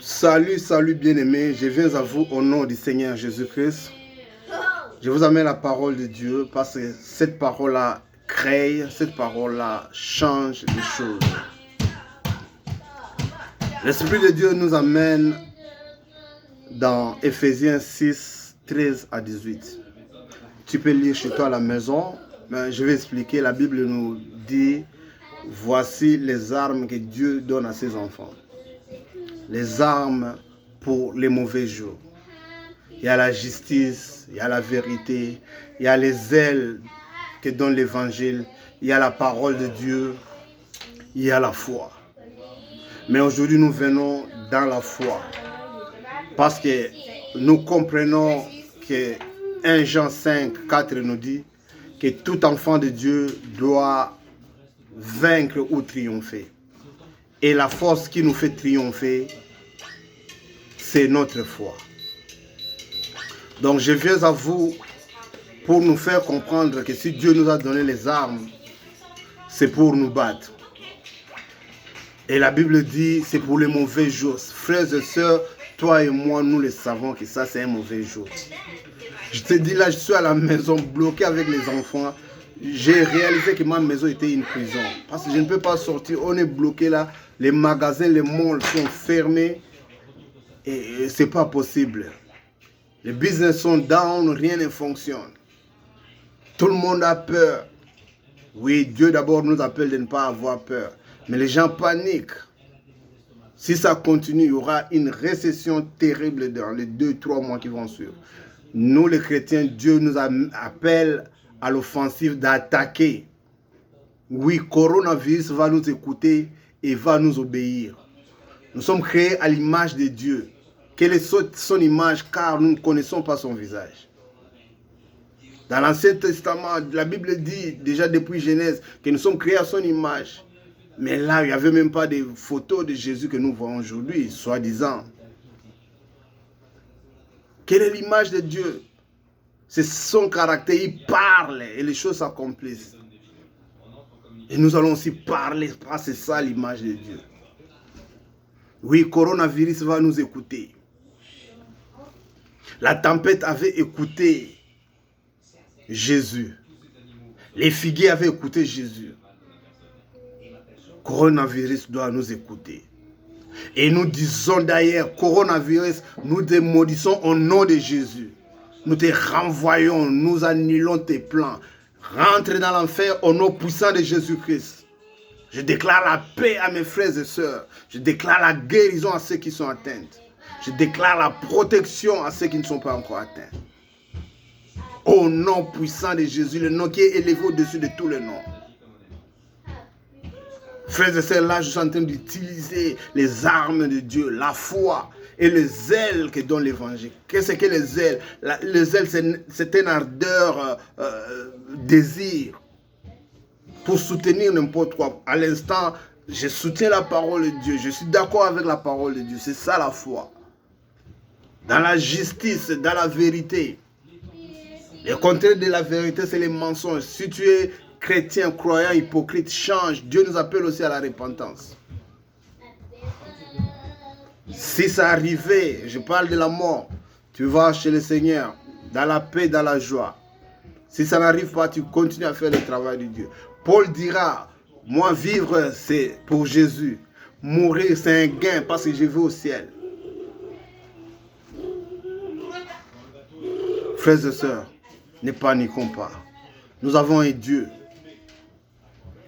Salut, salut bien-aimés, je viens à vous au nom du Seigneur Jésus-Christ. Je vous amène la parole de Dieu parce que cette parole-là crée, cette parole-là change les choses. L'Esprit de Dieu nous amène dans Éphésiens 6, 13 à 18. Tu peux lire chez toi à la maison, mais je vais expliquer. La Bible nous dit, voici les armes que Dieu donne à ses enfants. Les armes pour les mauvais jours. Il y a la justice, il y a la vérité, il y a les ailes que donne l'évangile, il y a la parole de Dieu, il y a la foi. Mais aujourd'hui, nous venons dans la foi parce que nous comprenons que 1 Jean 5, 4 nous dit que tout enfant de Dieu doit vaincre ou triompher. Et la force qui nous fait triompher, c'est notre foi. Donc je viens à vous pour nous faire comprendre que si Dieu nous a donné les armes, c'est pour nous battre. Et la Bible dit, c'est pour les mauvais jours. Frères et sœurs, toi et moi, nous le savons que ça, c'est un mauvais jour. Je te dis là, je suis à la maison bloqué avec les enfants. J'ai réalisé que ma maison était une prison. Parce que je ne peux pas sortir. On est bloqué là. Les magasins, les malls sont fermés. Et ce n'est pas possible. Les business sont down, rien ne fonctionne. Tout le monde a peur. Oui, Dieu d'abord nous appelle de ne pas avoir peur. Mais les gens paniquent. Si ça continue, il y aura une récession terrible dans les 2-3 mois qui vont suivre. Nous les chrétiens, Dieu nous appelle à l'offensive d'attaquer. Oui, coronavirus va nous écouter et va nous obéir. Nous sommes créés à l'image de Dieu. Quelle est son image? Car nous ne connaissons pas son visage. Dans l'Ancien Testament, la Bible dit déjà depuis Genèse que nous sommes créés à son image. Mais là, il n'y avait même pas de photos de Jésus que nous voyons aujourd'hui, soi-disant. Quelle est l'image de Dieu? C'est son caractère, il parle et les choses s'accomplissent. Et nous allons aussi parler, parce que c'est ça l'image de Dieu. Oui, coronavirus va nous écouter. La tempête avait écouté Jésus. Les figuiers avaient écouté Jésus. Coronavirus doit nous écouter. Et nous disons d'ailleurs, coronavirus, nous te maudissons au nom de Jésus. Nous te renvoyons, nous annulons tes plans. Rentre dans l'enfer au nom puissant de Jésus-Christ. Je déclare la paix à mes frères et sœurs. Je déclare la guérison à ceux qui sont atteints. Je déclare la protection à ceux qui ne sont pas encore atteints. Au nom puissant de Jésus, le nom qui est élevé au-dessus de tous les noms. Frères et sœurs, là, je suis en train d'utiliser les armes de Dieu, la foi et les ailes que donne l'évangile. Qu'est-ce que les ailes? Les ailes, c'est une ardeur, désir pour soutenir n'importe quoi. À l'instant, je soutiens la parole de Dieu. Je suis d'accord avec la parole de Dieu. C'est ça la foi. Dans la justice, dans la vérité. Le contraire de la vérité, c'est les mensonges. Si tu es chrétien, croyant, hypocrite, change. Dieu nous appelle aussi à la repentance. Si ça arrivait, je parle de la mort, tu vas chez le Seigneur, dans la paix, dans la joie. Si ça n'arrive pas, tu continues à faire le travail de Dieu. Paul dira, moi vivre c'est pour Jésus. Mourir c'est un gain parce que je vais au ciel. Frères et sœurs, ne paniquons pas. Nous avons un Dieu.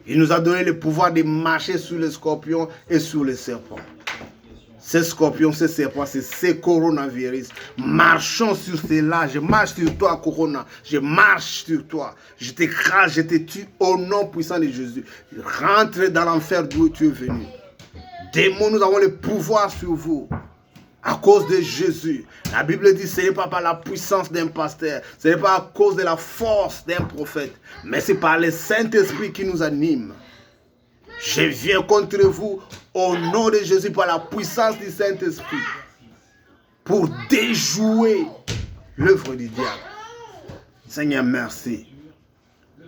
Il nous a donné le pouvoir de marcher sur les scorpions et sur les serpents. Ces scorpions, ces serpents, c'est ces coronavirus. Marchons sur cela. Je marche sur toi, Corona. Je marche sur toi. Je t'écrase, je te tue au nom puissant de Jésus. Rentre dans l'enfer d'où tu es venu. Démons, nous avons le pouvoir sur vous. À cause de Jésus. La Bible dit, ce n'est pas par la puissance d'un pasteur, ce n'est pas à cause de la force d'un prophète, mais c'est par le Saint-Esprit qui nous anime. Je viens contre vous au nom de Jésus par la puissance du Saint-Esprit pour déjouer l'œuvre du diable. Seigneur, merci.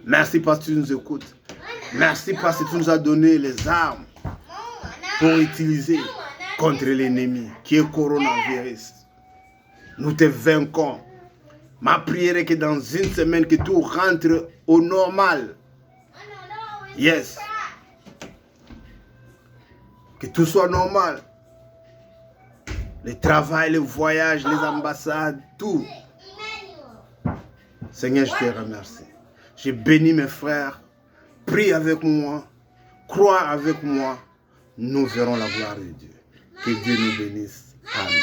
Merci parce que tu nous écoutes. Merci parce que tu nous as donné les armes pour utiliser. contre l'ennemi qui est coronavirus. Nous te vainquons. Ma prière est que dans une semaine, que tout rentre au normal. Yes. Que tout soit normal. Le travail, le voyage, les ambassades, tout. Seigneur, je te remercie. Je bénis mes frères. Prie avec moi. Crois avec moi. Nous verrons la gloire de Dieu. Que Dieu nous bénisse. Amen.